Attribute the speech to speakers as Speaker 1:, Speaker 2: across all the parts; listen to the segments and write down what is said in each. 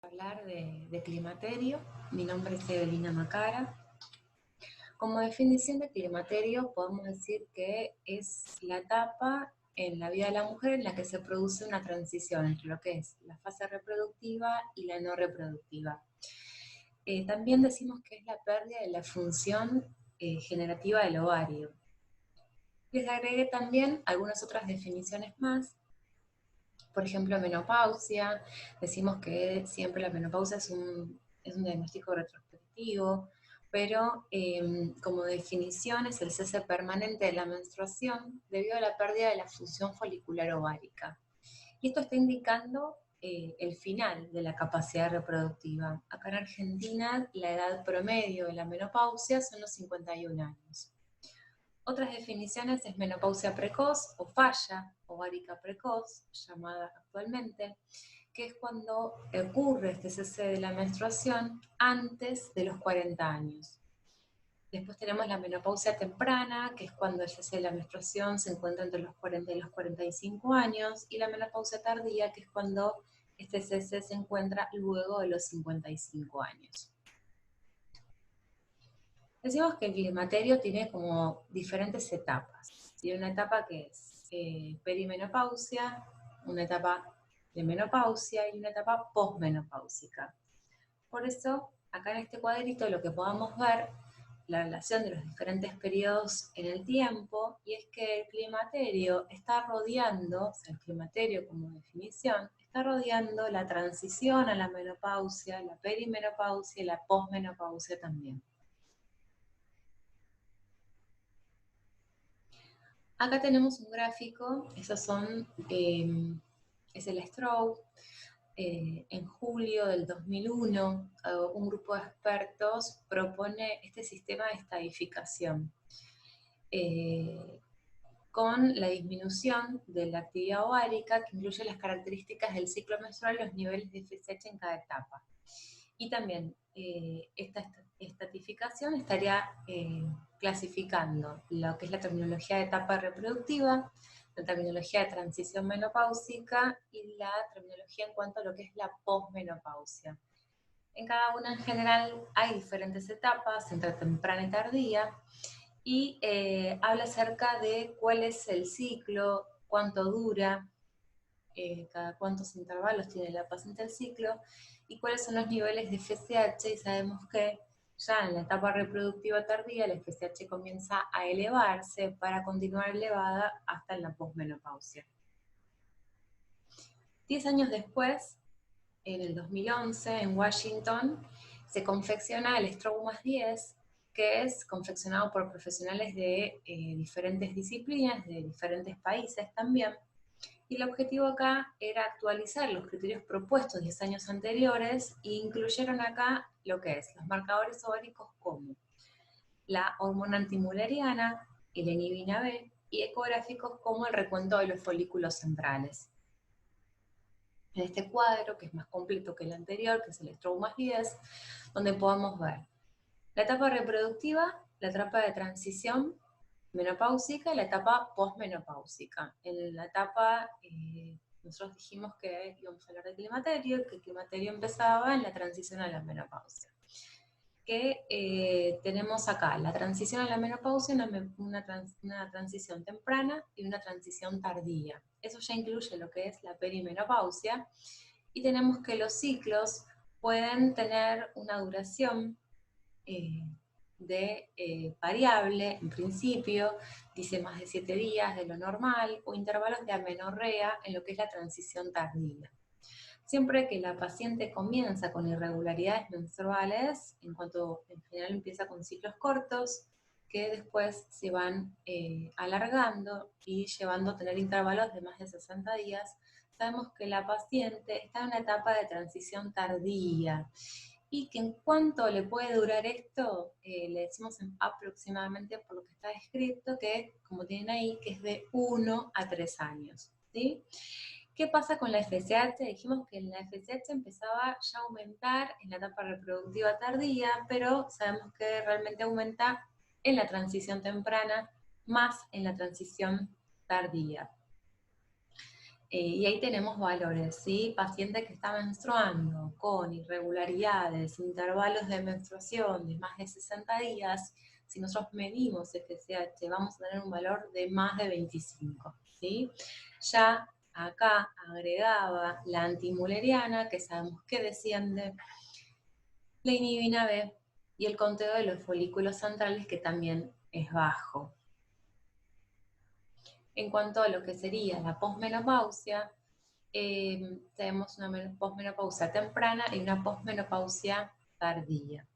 Speaker 1: Hablar de climaterio. Mi nombre es Evelina Macara. Como definición de climaterio podemos decir que es la etapa en la vida de la mujer en la que se produce una transición entre lo que es la fase reproductiva y la no reproductiva. También decimos que es la pérdida de la función generativa del ovario. Les agregué también algunas otras definiciones más. Por ejemplo, menopausia. Decimos que siempre la menopausia es un diagnóstico retrospectivo, pero como definición es el cese permanente de la menstruación debido a la pérdida de la función folicular ovárica. Y esto está indicando el final de la capacidad reproductiva. Acá en Argentina la edad promedio de la menopausia son los 51 años. Otras definiciones es menopausia precoz o falla ovárica precoz, llamada actualmente, que es cuando ocurre este cese de la menstruación antes de los 40 años. Después tenemos la menopausia temprana, que es cuando el cese de la menstruación se encuentra entre los 40 y los 45 años, y la menopausia tardía, que es cuando este cese se encuentra luego de los 55 años. Decimos que el climaterio tiene como diferentes etapas. Tiene una etapa que es perimenopausia, una etapa de menopausia y una etapa posmenopáusica. Por eso, acá en este cuadrito lo que podamos ver, la relación de los diferentes periodos en el tiempo, y es que el climaterio está rodeando, o sea, el climaterio como definición, está rodeando la transición a la menopausia, la perimenopausia y la posmenopausia también. Acá tenemos un gráfico, esos son, es el Stroke. En julio del 2001, un grupo de expertos propone este sistema de estadificación con la disminución de la actividad ovárica, que incluye las características del ciclo menstrual y los niveles de FSH en cada etapa. Y también esta estratificación estaría clasificando lo que es la terminología de etapa reproductiva, la terminología de transición menopáusica y la terminología en cuanto a lo que es la posmenopausia. En cada una en general hay diferentes etapas, entre temprana y tardía, y habla acerca de cuál es el ciclo, cuánto dura, cada cuántos intervalos tiene la paciente el ciclo, y cuáles son los niveles de FSH, y sabemos que ya en la etapa reproductiva tardía el FSH comienza a elevarse para continuar elevada hasta en la posmenopausia. 10 años después, en el 2011, en Washington, se confecciona el Stroke+10, que es confeccionado por profesionales de diferentes disciplinas, de diferentes países también, y el objetivo acá era actualizar los criterios propuestos 10 años anteriores e incluyeron acá lo que es los marcadores ováricos como la hormona antimuleriana, el inhibina B, y ecográficos como el recuento de los folículos centrales. En este cuadro, que es más completo que el anterior, que es el Stroke+10, donde podemos ver la etapa reproductiva, la etapa de transición menopáusica y la etapa posmenopáusica. En la etapa, nosotros dijimos que íbamos a hablar de climaterio, que el climaterio empezaba en la transición a la menopausia. Que tenemos acá la transición a la menopausia, una transición temprana y una transición tardía. Eso ya incluye lo que es la perimenopausia, y tenemos que los ciclos pueden tener una duración variable, en principio, dice más de 7 días de lo normal, o intervalos de amenorrea en lo que es la transición tardía. Siempre que la paciente comienza con irregularidades menstruales, en cuanto en general empieza con ciclos cortos, que después se van alargando y llevando a tener intervalos de más de 60 días, sabemos que la paciente está en una etapa de transición tardía, y que en cuánto le puede durar esto, le decimos aproximadamente por lo que está descrito, que como tienen ahí, que es de 1 a 3 años, ¿sí? ¿Qué pasa con la FSH? Dijimos que la FSH empezaba ya a aumentar en la etapa reproductiva tardía, pero sabemos que realmente aumenta en la transición temprana, más en la transición tardía. Y ahí tenemos valores, ¿sí? Paciente que está menstruando con irregularidades, intervalos de menstruación de más de 60 días, si nosotros medimos FSH vamos a tener un valor de más de 25, ¿sí? Ya acá agregaba la antimuleriana, que sabemos que desciende, la inhibina B y el conteo de los folículos centrales, que también es bajo. En cuanto a lo que sería la posmenopausia, tenemos una posmenopausia temprana y una posmenopausia tardía.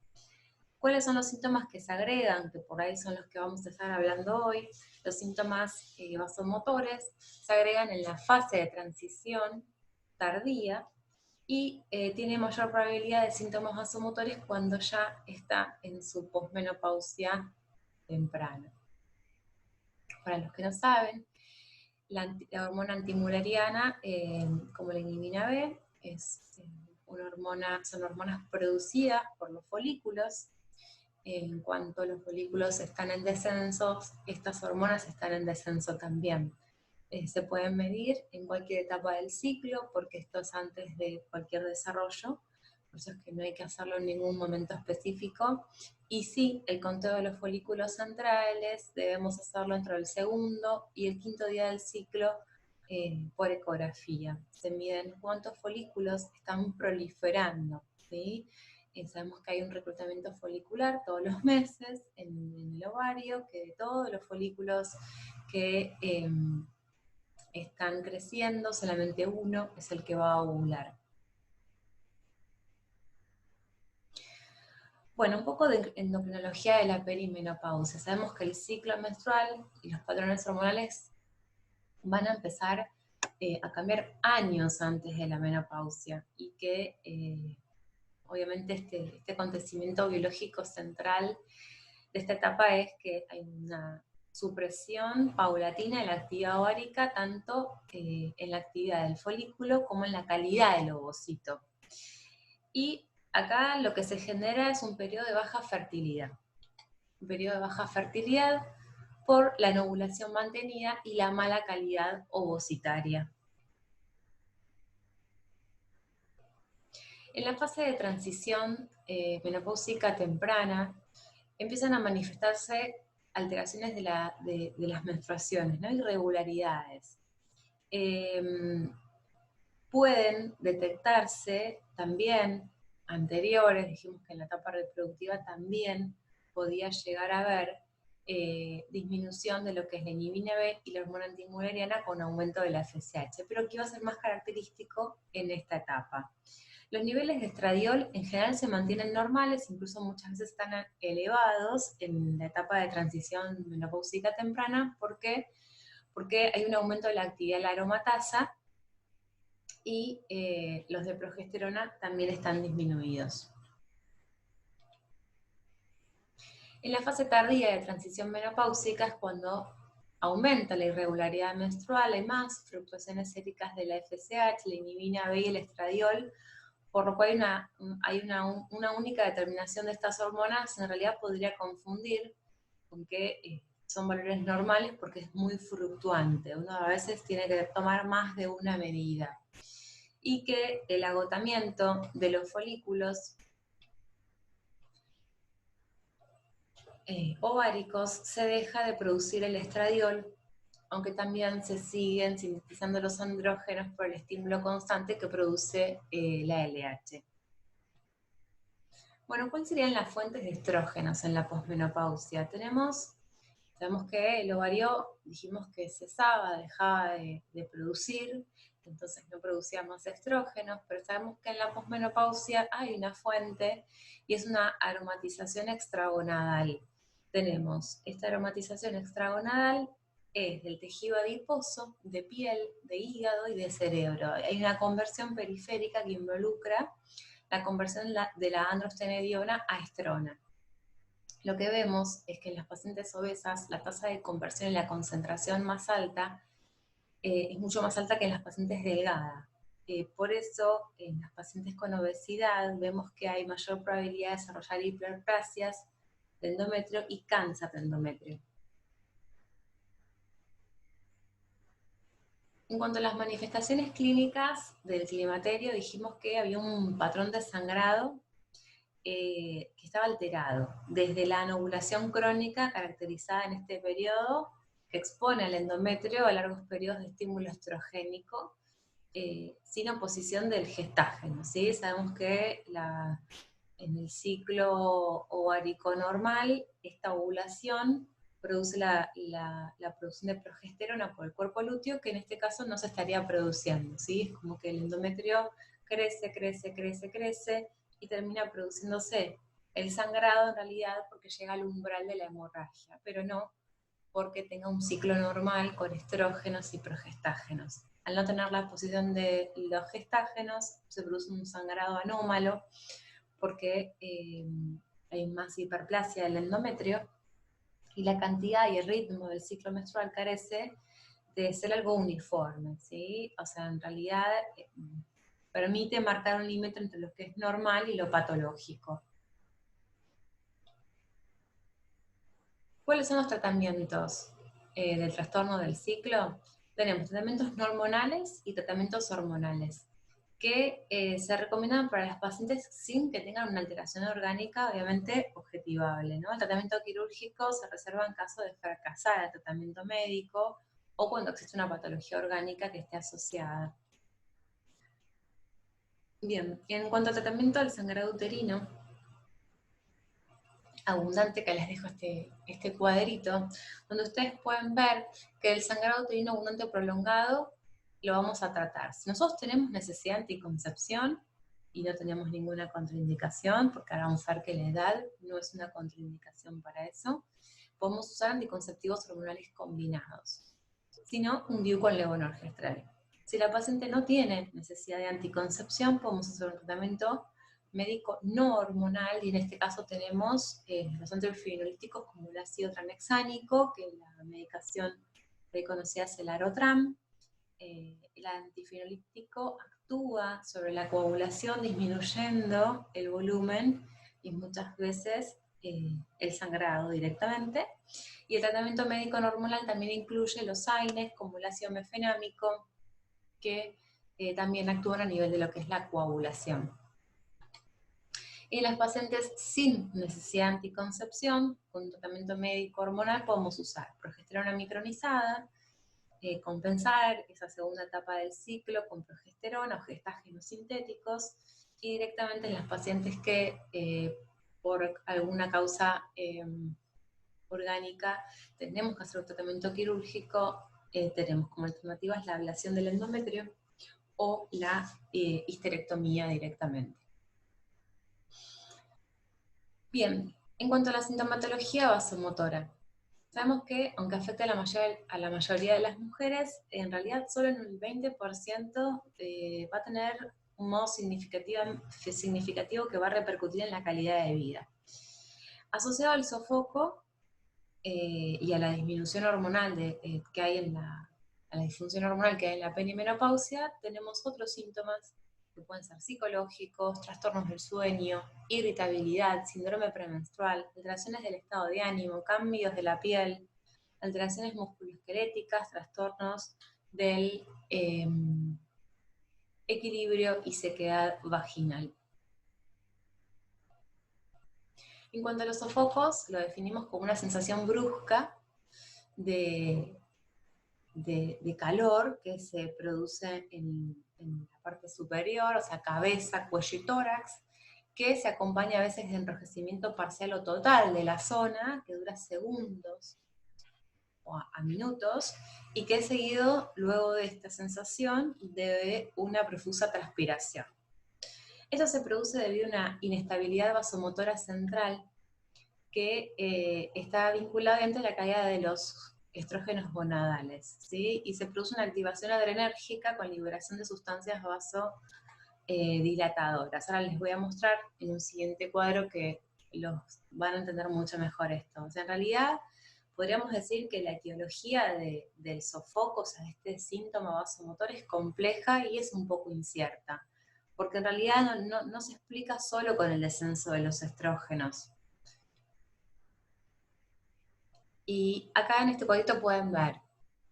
Speaker 1: ¿Cuáles son los síntomas que se agregan? Que por ahí son los que vamos a estar hablando hoy. Los síntomas vasomotores se agregan en la fase de transición tardía y tiene mayor probabilidad de síntomas vasomotores cuando ya está en su posmenopausia temprana. Para los que no saben, la hormona antimuleriana, como la inhibina B, son hormonas producidas por los folículos. En cuanto los folículos están en descenso, estas hormonas están en descenso también. Se pueden medir en cualquier etapa del ciclo, porque esto es antes de cualquier desarrollo, por eso es que no hay que hacerlo en ningún momento específico. Y sí, el conteo de los folículos centrales debemos hacerlo entre el segundo y el quinto día del ciclo por ecografía. Se miden cuántos folículos están proliferando, ¿sí? Sabemos que hay un reclutamiento folicular todos los meses en el ovario, que de todos los folículos que están creciendo, solamente uno es el que va a ovular. Bueno, un poco de endocrinología de la perimenopausia. Sabemos que el ciclo menstrual y los patrones hormonales van a empezar a cambiar años antes de la menopausia y que obviamente este acontecimiento biológico central de esta etapa es que hay una supresión paulatina de la actividad ovárica, tanto en la actividad del folículo como en la calidad del ovocito. Y acá lo que se genera es un periodo de baja fertilidad. Un periodo de baja fertilidad por la no ovulación mantenida y la mala calidad ovocitaria. En la fase de transición menopáusica temprana, empiezan a manifestarse alteraciones de las menstruaciones, ¿no? Irregularidades. Pueden detectarse también anteriores, dijimos que en la etapa reproductiva también podía llegar a haber disminución de lo que es la inhibina B y la hormona antimuleriana con aumento de la FSH, pero que iba a ser más característico en esta etapa. Los niveles de estradiol en general se mantienen normales, incluso muchas veces están elevados en la etapa de transición menopáusica temprana. ¿Por qué? Porque hay un aumento de la actividad de la aromatasa y los de progesterona también están disminuidos. En la fase tardía de transición menopáusica es cuando aumenta la irregularidad menstrual, hay más fluctuaciones séricas de la FSH, la inhibina B y el estradiol, por lo cual hay una única determinación de estas hormonas. En realidad podría confundir con que son valores normales porque es muy fluctuante. Uno a veces tiene que tomar más de una medida. Y que el agotamiento de los folículos ováricos se deja de producir el estradiol, aunque también se siguen sintetizando los andrógenos por el estímulo constante que produce la LH. Bueno, ¿cuáles serían las fuentes de estrógenos en la posmenopausia? Sabemos que el ovario, dijimos que cesaba, dejaba de producir, entonces no producía más estrógenos, pero sabemos que en la posmenopausia hay una fuente y es una aromatización extragonadal. Tenemos esta aromatización extragonadal, es del tejido adiposo, de piel, de hígado y de cerebro. Hay una conversión periférica que involucra la conversión de la androstenediona a estrona. Lo que vemos es que en las pacientes obesas la tasa de conversión y la concentración más alta es mucho más alta que en las pacientes delgadas. Por eso, en las pacientes con obesidad vemos que hay mayor probabilidad de desarrollar hiperplasias de endometrio y cáncer de endometrio. En cuanto a las manifestaciones clínicas del climaterio, dijimos que había un patrón de sangrado que estaba alterado, desde la anovulación crónica caracterizada en este periodo, que expone al endometrio a largos periodos de estímulo estrogénico, sin oposición del gestágeno, ¿sí? Sabemos que en el ciclo ovárico normal, esta ovulación produce la producción de progesterona por el cuerpo lúteo, que en este caso no se estaría produciendo, ¿sí? Es como que el endometrio crece, crece, crece, crece, y termina produciéndose el sangrado en realidad porque llega al umbral de la hemorragia, pero no porque tenga un ciclo normal con estrógenos y progestágenos. Al no tener la posición de los gestágenos, se produce un sangrado anómalo porque hay más hiperplasia del endometrio y la cantidad y el ritmo del ciclo menstrual carece de ser algo uniforme, ¿sí? O sea, en realidad permite marcar un límite entre lo que es normal y lo patológico. ¿Cuáles son los tratamientos del trastorno del ciclo? Tenemos tratamientos no hormonales y tratamientos hormonales, que se recomiendan para las pacientes sin que tengan una alteración orgánica, obviamente objetivable, ¿no? El tratamiento quirúrgico se reserva en caso de fracasar el tratamiento médico o cuando existe una patología orgánica que esté asociada. Bien, en cuanto al tratamiento del sangrado uterino abundante, que les dejo este cuadrito, donde ustedes pueden ver que el sangrado uterino abundante prolongado lo vamos a tratar. Si nosotros tenemos necesidad de anticoncepción y no tenemos ninguna contraindicación, porque ahora vamos a ver que la edad no es una contraindicación para eso, podemos usar anticonceptivos hormonales combinados. Si no, un DIU con levonorgestrel. Si la paciente no tiene necesidad de anticoncepción, podemos hacer un tratamiento médico no hormonal, y en este caso tenemos los antiofibrinolíticos como el ácido tranexánico, que la medicación reconocida es el Arotram. El antifibrinolítico actúa sobre la coagulación disminuyendo el volumen y muchas veces el sangrado directamente. Y el tratamiento médico no hormonal también incluye los AINES como el ácido mefenámico, que también actúan a nivel de lo que es la coagulación. En las pacientes sin necesidad de anticoncepción, con tratamiento médico hormonal podemos usar progesterona micronizada, compensar esa segunda etapa del ciclo con progesterona o gestágenos sintéticos, y directamente en las pacientes que por alguna causa orgánica tenemos que hacer un tratamiento quirúrgico, tenemos como alternativas la ablación del endometrio o la histerectomía directamente. Bien, en cuanto a la sintomatología vasomotora, sabemos que, aunque afecta a la mayoría de las mujeres, en realidad solo en un 20% va a tener un modo significativo que va a repercutir en la calidad de vida. Asociado al sofoco y a la disminución hormonal que hay a la disfunción hormonal que hay en la perimenopausia, tenemos otros síntomas que pueden ser psicológicos, trastornos del sueño, irritabilidad, síndrome premenstrual, alteraciones del estado de ánimo, cambios de la piel, alteraciones musculoesqueléticas, trastornos del equilibrio y sequedad vaginal. En cuanto a los sofocos, lo definimos como una sensación brusca de calor que se produce en la parte superior, o sea, cabeza, cuello y tórax, que se acompaña a veces de enrojecimiento parcial o total de la zona, que dura segundos o a minutos, y que es seguido luego de esta sensación de una profusa transpiración. Esto se produce debido a una inestabilidad vasomotora central que está vinculada entre la caída de los estrógenos gonadales, ¿sí? Y se produce una activación adrenérgica con liberación de sustancias vasodilatadoras. Ahora les voy a mostrar en un siguiente cuadro que los van a entender mucho mejor esto. O sea, en realidad podríamos decir que la etiología del sofoco, o sea, de este síntoma vasomotor, es compleja y es un poco incierta, porque en realidad no se explica solo con el descenso de los estrógenos. Y acá en este cuadrito pueden ver,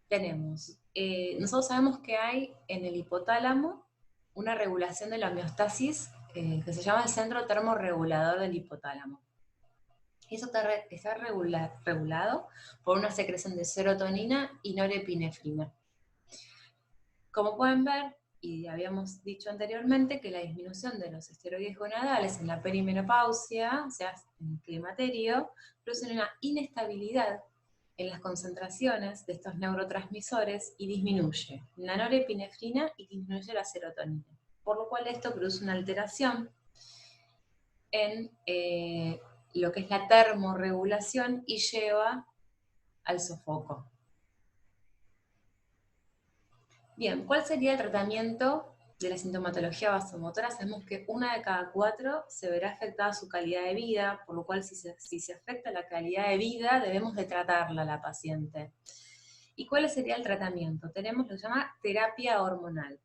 Speaker 1: tenemos nosotros sabemos que hay en el hipotálamo una regulación de la homeostasis que se llama el centro termorregulador del hipotálamo. Eso está regulado por una secreción de serotonina y norepinefrina. Como pueden ver, y habíamos dicho anteriormente, que la disminución de los esteroides gonadales en la perimenopausia, o sea, en el climaterio, produce una inestabilidad en las concentraciones de estos neurotransmisores y disminuye la norepinefrina y disminuye la serotonina. Por lo cual esto produce una alteración en lo que es la termorregulación y lleva al sofoco. Bien, ¿cuál sería el tratamiento de la sintomatología vasomotora? Sabemos que 1 de cada 4 se verá afectada su calidad de vida, por lo cual si se afecta la calidad de vida, debemos de tratarla a la paciente. ¿Y cuál sería el tratamiento? Tenemos lo que se llama terapia hormonal.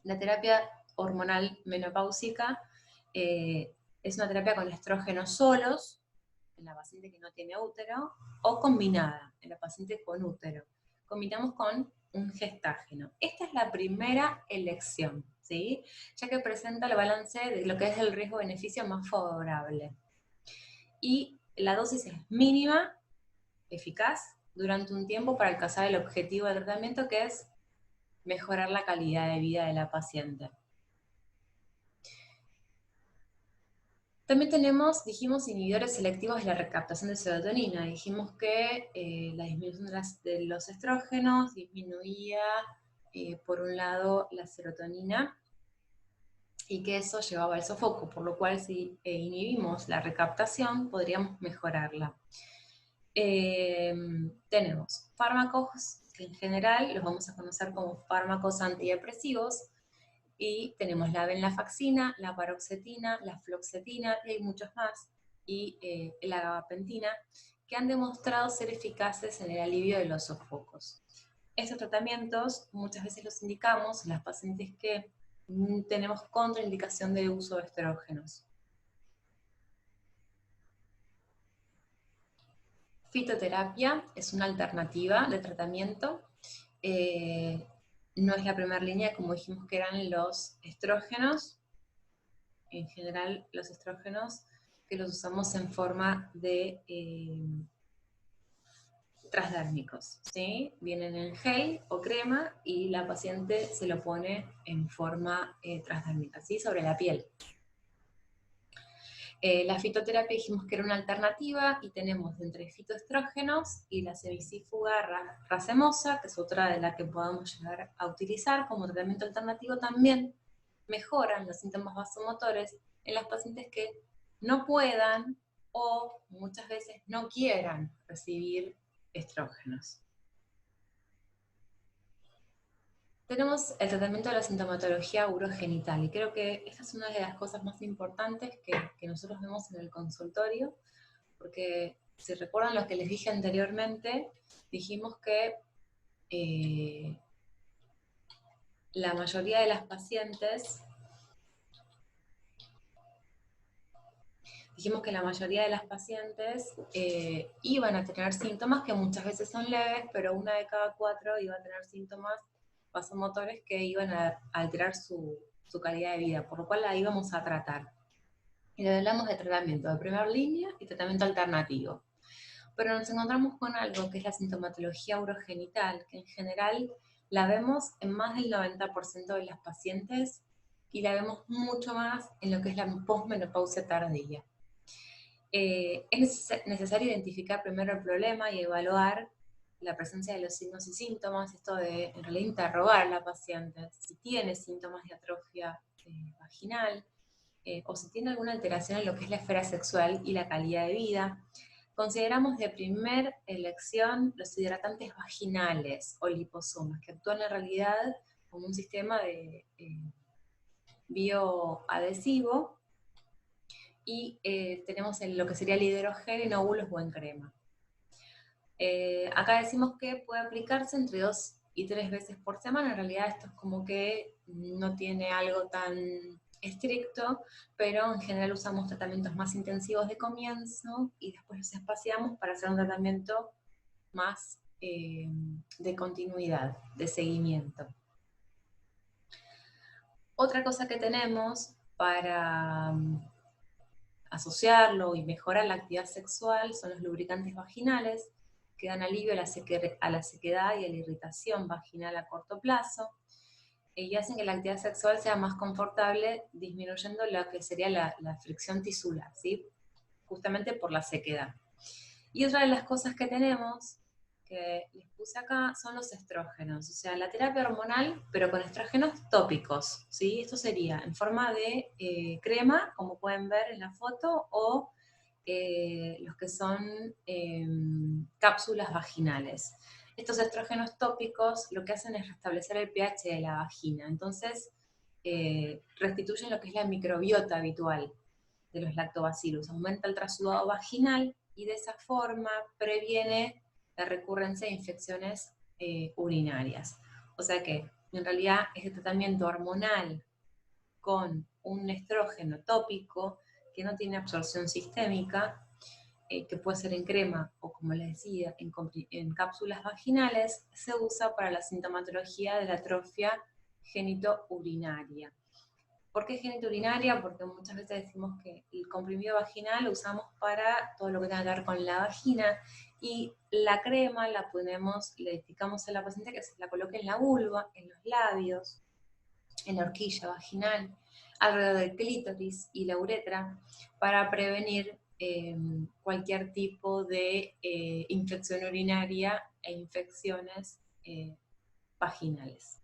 Speaker 1: La terapia hormonal menopáusica es una terapia con estrógenos solos, en la paciente que no tiene útero, o combinada, en la paciente con útero. Combinamos con un gestágeno. Esta es la primera elección, ¿sí? Ya que presenta el balance de lo que es el riesgo-beneficio más favorable. Y la dosis es mínima, eficaz, durante un tiempo para alcanzar el objetivo del tratamiento, que es mejorar la calidad de vida de la paciente. También tenemos, dijimos, inhibidores selectivos de la recaptación de serotonina. Dijimos que la disminución de los estrógenos disminuía, por un lado, la serotonina, y que eso llevaba al sofoco, por lo cual si inhibimos la recaptación, podríamos mejorarla. Tenemos fármacos que en general los vamos a conocer como fármacos antidepresivos, y tenemos la venlafaxina, la paroxetina, la fluoxetina, y hay muchos más, y la gabapentina, que han demostrado ser eficaces en el alivio de los sofocos. Estos tratamientos muchas veces los indicamos en las pacientes que tenemos contraindicación de uso de estrógenos. Fitoterapia es una alternativa de tratamiento. No es la primera línea, como dijimos que eran los estrógenos. En general, los estrógenos que los usamos en forma de transdérmicos, ¿sí? Vienen en gel o crema y la paciente se lo pone en forma transdérmica, ¿sí? Sobre la piel. La fitoterapia dijimos que era una alternativa, y tenemos entre fitoestrógenos y la semicífuga racemosa, que es otra de las que podamos llegar a utilizar como tratamiento alternativo. También mejoran los síntomas vasomotores en las pacientes que no puedan o muchas veces no quieran recibir estrógenos. Tenemos el tratamiento de la sintomatología urogenital, y creo que esta es una de las cosas más importantes que nosotros vemos en el consultorio, porque si recuerdan lo que les dije anteriormente, dijimos que la mayoría de las pacientes, iban a tener síntomas que muchas veces son leves, pero 1 de cada 4 iba a tener síntomas vasomotores que iban a alterar su calidad de vida, por lo cual la íbamos a tratar. Y le hablamos de tratamiento de primera línea y tratamiento alternativo. Pero nos encontramos con algo que es la sintomatología urogenital, que en general la vemos en más del 90% de las pacientes, y la vemos mucho más en lo que es la posmenopausia tardía. Es necesario identificar primero el problema y evaluar la presencia de los signos y síntomas, esto de en realidad interrogar a la paciente si tiene síntomas de atrofia vaginal, o si tiene alguna alteración en lo que es la esfera sexual y la calidad de vida. Consideramos de primer elección los hidratantes vaginales o liposomas, que actúan en realidad como un sistema de bioadhesivo, y tenemos lo que sería el hidrogel en óvulos o en crema. Acá decimos que puede aplicarse entre 2 y 3 veces por semana. En realidad esto es como que no tiene algo tan estricto, pero en general usamos tratamientos más intensivos de comienzo y después los espaciamos para hacer un tratamiento más de continuidad, de seguimiento. Otra cosa que tenemos para asociarlo y mejorar la actividad sexual son los lubricantes vaginales, que dan alivio a la sequedad y a la irritación vaginal a corto plazo, y hacen que la actividad sexual sea más confortable, disminuyendo lo que sería la fricción tisular, ¿sí? Justamente por la sequedad. Y otra de las cosas que tenemos, que les puse acá, son los estrógenos, o sea, la terapia hormonal, pero con estrógenos tópicos, ¿sí? Esto sería en forma de crema, como pueden ver en la foto, o los que son cápsulas vaginales. Estos estrógenos tópicos lo que hacen es restablecer el pH de la vagina, entonces restituyen lo que es la microbiota habitual de los lactobacillus, aumenta el trasudado vaginal y de esa forma previene la recurrencia de infecciones urinarias. O sea que en realidad este tratamiento hormonal con un estrógeno tópico que no tiene absorción sistémica, que puede ser en crema o, como les decía, en cápsulas vaginales, se usa para la sintomatología de la atrofia genitourinaria. ¿Por qué genitourinaria? Porque muchas veces decimos que el comprimido vaginal lo usamos para todo lo que tenga que ver con la vagina, y la crema la ponemos, le indicamos a la paciente que se la coloque en la vulva, en los labios, en la horquilla vaginal, alrededor del clítoris y la uretra, para prevenir cualquier tipo de infección urinaria e infecciones vaginales.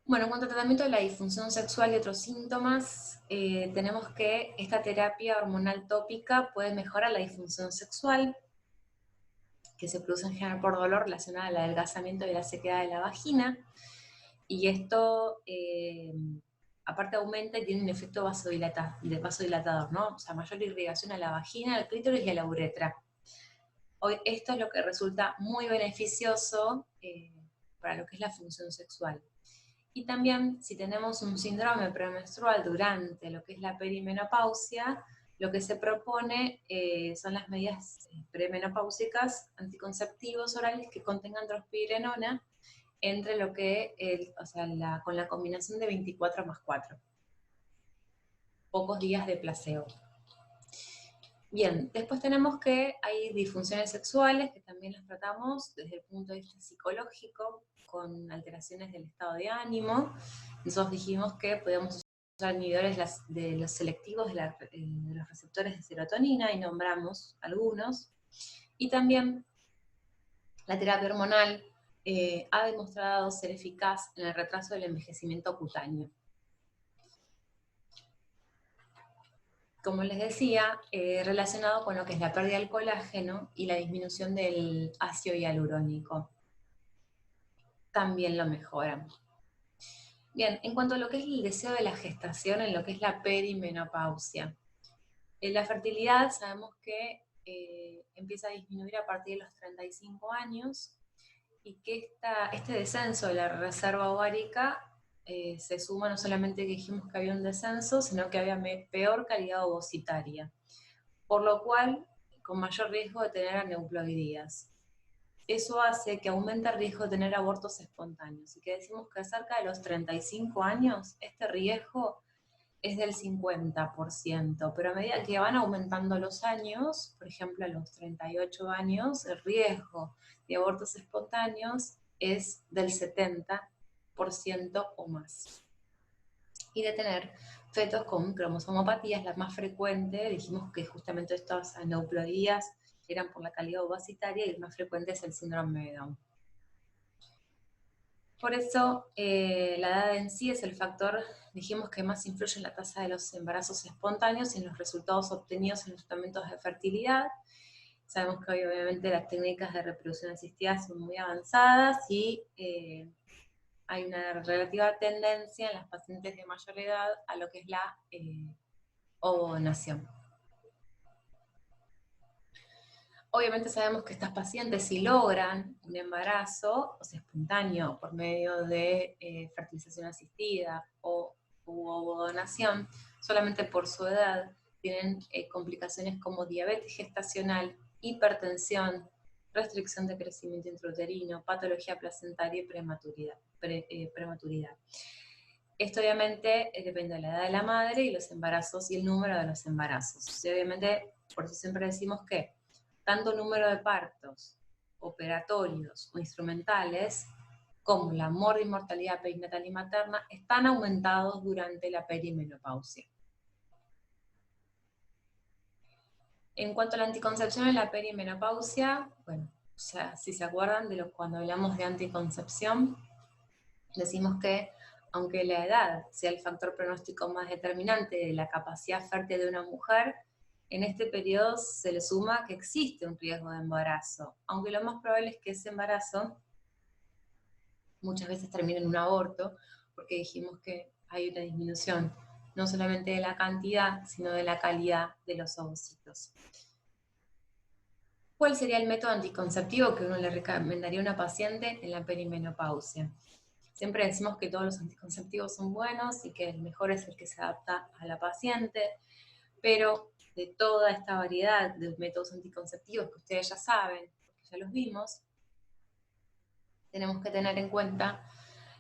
Speaker 1: Bueno, en cuanto al tratamiento de la disfunción sexual y otros síntomas, tenemos que esta terapia hormonal tópica puede mejorar la disfunción sexual, que se produce en general por dolor relacionado al adelgazamiento y la sequedad de la vagina, y esto, aparte, aumenta y tiene un efecto vasodilatador, ¿no? O sea, mayor irrigación a la vagina, al clítoris y a la uretra. Hoy, esto es lo que resulta muy beneficioso para lo que es la función sexual. Y también, si tenemos un síndrome premenstrual durante lo que es la perimenopausia, lo que se propone son las medidas premenopáusicas anticonceptivos orales que contengan drospirenona, entre lo que, con la combinación de 24+4. Pocos días de placebo. Bien, después tenemos que hay disfunciones sexuales, que también las tratamos desde el punto de vista psicológico, con alteraciones del estado de ánimo. Nosotros dijimos que podíamos usar inhibidores de los selectivos de los receptores de serotonina, y nombramos algunos. Y también la terapia hormonal ha demostrado ser eficaz en el retraso del envejecimiento cutáneo. Como les decía, relacionado con lo que es la pérdida del colágeno y la disminución del ácido hialurónico. También lo mejoran. Bien, en cuanto a lo que es el deseo de la gestación, en lo que es la perimenopausia, la fertilidad sabemos que empieza a disminuir a partir de los 35 años, y que este descenso de la reserva ovárica se suma no solamente que dijimos que había un descenso, sino que había peor calidad ovocitaria, por lo cual con mayor riesgo de tener aneuploidías. Eso hace que aumente el riesgo de tener abortos espontáneos, y que decimos que cerca de los 35 años este riesgo es del 50%, pero a medida que van aumentando los años, por ejemplo a los 38 años, el riesgo de abortos espontáneos es del 70% o más. Y de tener fetos con cromosomopatías, la más frecuente, dijimos que justamente estas aneuploidías eran por la calidad ovocitaria, y el más frecuente es el síndrome de Down. Por eso, la edad en sí es el factor, dijimos, que más influye en la tasa de los embarazos espontáneos y en los resultados obtenidos en los tratamientos de fertilidad. Sabemos que hoy, obviamente, las técnicas de reproducción asistida son muy avanzadas, y hay una relativa tendencia en las pacientes de mayor edad a lo que es la ovodonación. Obviamente sabemos que estas pacientes, si logran un embarazo, o sea, espontáneo, por medio de fertilización asistida o ovodonación, solamente por su edad, tienen complicaciones como diabetes gestacional, hipertensión, restricción de crecimiento intrauterino, patología placentaria y prematuridad. Esto obviamente depende de la edad de la madre y los embarazos y el número de los embarazos. Y obviamente, por eso siempre decimos que tanto número de partos operatorios o instrumentales como la mortalidad perinatal y materna están aumentados durante la perimenopausia. En cuanto a la anticoncepción en la perimenopausia, bueno, ya si se acuerdan de cuando hablamos de anticoncepción, decimos que aunque la edad sea el factor pronóstico más determinante de la capacidad fértil de una mujer, en este periodo se le suma que existe un riesgo de embarazo, aunque lo más probable es que ese embarazo muchas veces termine en un aborto, porque dijimos que hay una disminución no solamente de la cantidad, sino de la calidad de los ovocitos. ¿Cuál sería el método anticonceptivo que uno le recomendaría a una paciente en la perimenopausia? Siempre decimos que todos los anticonceptivos son buenos y que el mejor es el que se adapta a la paciente, pero de toda esta variedad de métodos anticonceptivos que ustedes ya saben, porque ya los vimos, tenemos que tener en cuenta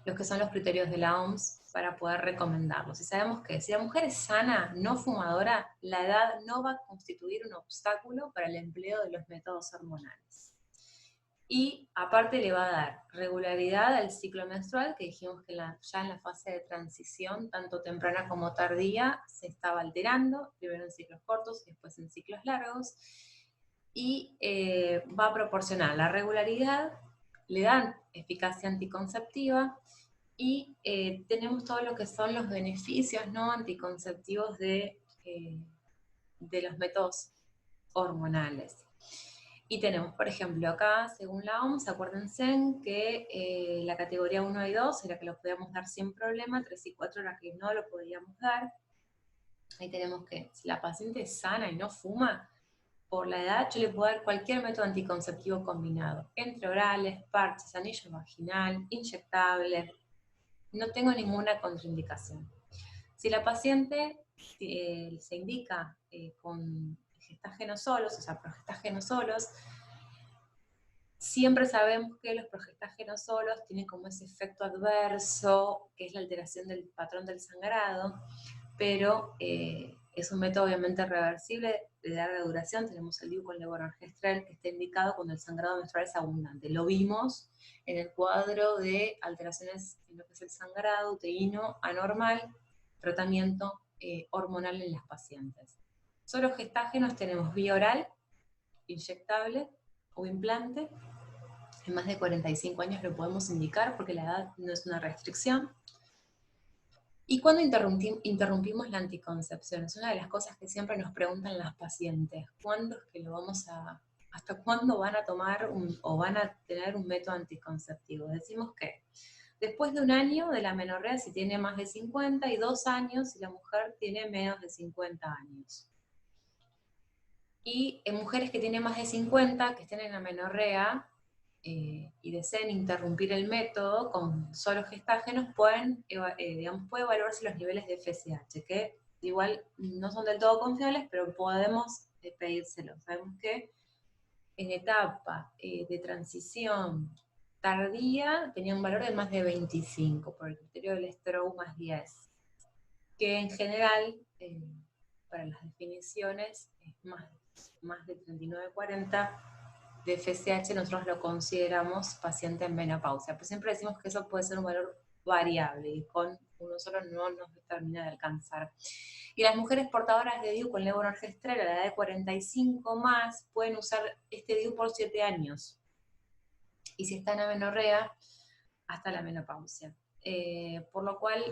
Speaker 1: los que son los criterios de la OMS para poder recomendarlos. Y sabemos que si la mujer es sana, no fumadora, la edad no va a constituir un obstáculo para el empleo de los métodos hormonales. Y aparte le va a dar regularidad al ciclo menstrual, que dijimos que ya en la fase de transición, tanto temprana como tardía, se estaba alterando, primero en ciclos cortos y después en ciclos largos, y va a proporcionar la regularidad, le dan eficacia anticonceptiva, y tenemos todo lo que son los beneficios no anticonceptivos de los métodos hormonales. Y tenemos, por ejemplo, acá, según la OMS, acuérdense que la categoría 1 y 2 era que lo podíamos dar sin problema, 3 y 4 era que no lo podíamos dar. Ahí tenemos que, si la paciente es sana y no fuma, por la edad yo le puedo dar cualquier método anticonceptivo combinado, entre orales, parches, anillo vaginal, inyectable, no tengo ninguna contraindicación. Si la paciente se indica con gestágenos solos, o sea, progestágenos solos, siempre sabemos que los progestágenos solos tienen como ese efecto adverso, que es la alteración del patrón del sangrado, pero es un método obviamente reversible de larga duración. Tenemos el DIU con levonorgestrel que está indicado cuando el sangrado menstrual es abundante. Lo vimos en el cuadro de alteraciones en lo que es el sangrado uterino anormal, tratamiento hormonal en las pacientes. Solo gestágenos tenemos vía oral, inyectable o implante. En más de 45 años lo podemos indicar porque la edad no es una restricción. ¿Y cuándo interrumpimos la anticoncepción? Es una de las cosas que siempre nos preguntan las pacientes. ¿Cuándo es que lo vamos hasta cuándo van a tomar o van a tener un método anticonceptivo? Decimos que después de 1 año de la menorrea si tiene más de 50 y 2 años si la mujer tiene menos de 50 años. Y en mujeres que tienen más de 50, que estén en la menorrea, y deseen interrumpir el método con solo gestágenos, puede evaluarse los niveles de FSH, que igual no son del todo confiables, pero podemos pedírselos. Sabemos que en etapa de transición tardía tenía un valor de más de 25, por el criterio del Stroh más 10, que en general, para las definiciones, es más de 39-40, de FSH nosotros lo consideramos paciente en menopausia. Pues siempre decimos que eso puede ser un valor variable y con uno solo no nos termina de alcanzar. Y las mujeres portadoras de DIU con levonorgestrel a la edad de 45 más pueden usar este DIU por 7 años. Y si está en amenorrea, hasta la menopausia. Por lo cual,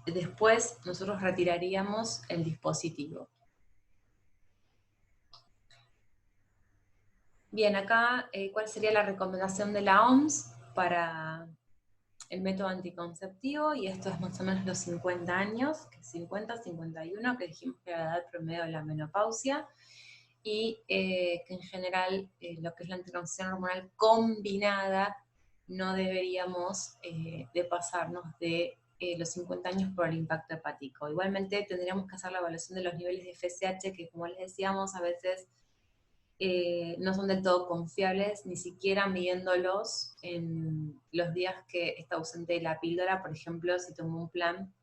Speaker 1: después nosotros retiraríamos el dispositivo. Bien, acá, ¿cuál sería la recomendación de la OMS para el método anticonceptivo? Y esto es más o menos los 50 años, que 50, 51, que dijimos que era la edad promedio de la menopausia, y que en general lo que es la anticoncepción hormonal combinada no deberíamos de pasarnos de los 50 años por el impacto hepático. Igualmente tendríamos que hacer la evaluación de los niveles de FSH, que como les decíamos, a veces no son del todo confiables, ni siquiera midiéndolos en los días que está ausente la píldora. Por ejemplo, si tomo un plan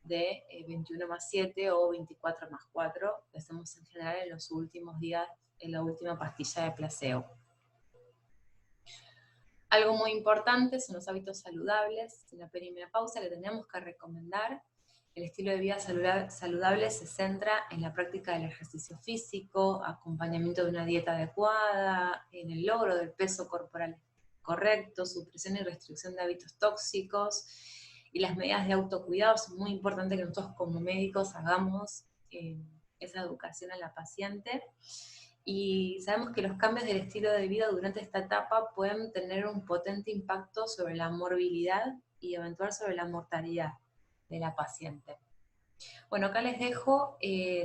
Speaker 1: de 21+7 o 24+4, lo hacemos en general en los últimos días, en la última pastilla de placebo. Algo muy importante son los hábitos saludables en la perimenopausia que tenemos que recomendar. El estilo de vida saludable se centra en la práctica del ejercicio físico, acompañamiento de una dieta adecuada, en el logro del peso corporal correcto, supresión y restricción de hábitos tóxicos, y las medidas de autocuidado. Es muy importante que nosotros como médicos hagamos esa educación a la paciente. Y sabemos que los cambios del estilo de vida durante esta etapa pueden tener un potente impacto sobre la morbilidad y eventual sobre la mortalidad de la paciente. Bueno, acá les dejo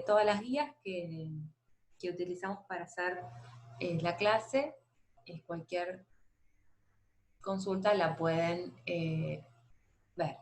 Speaker 1: todas las guías que utilizamos para hacer la clase. Cualquier consulta la pueden ver.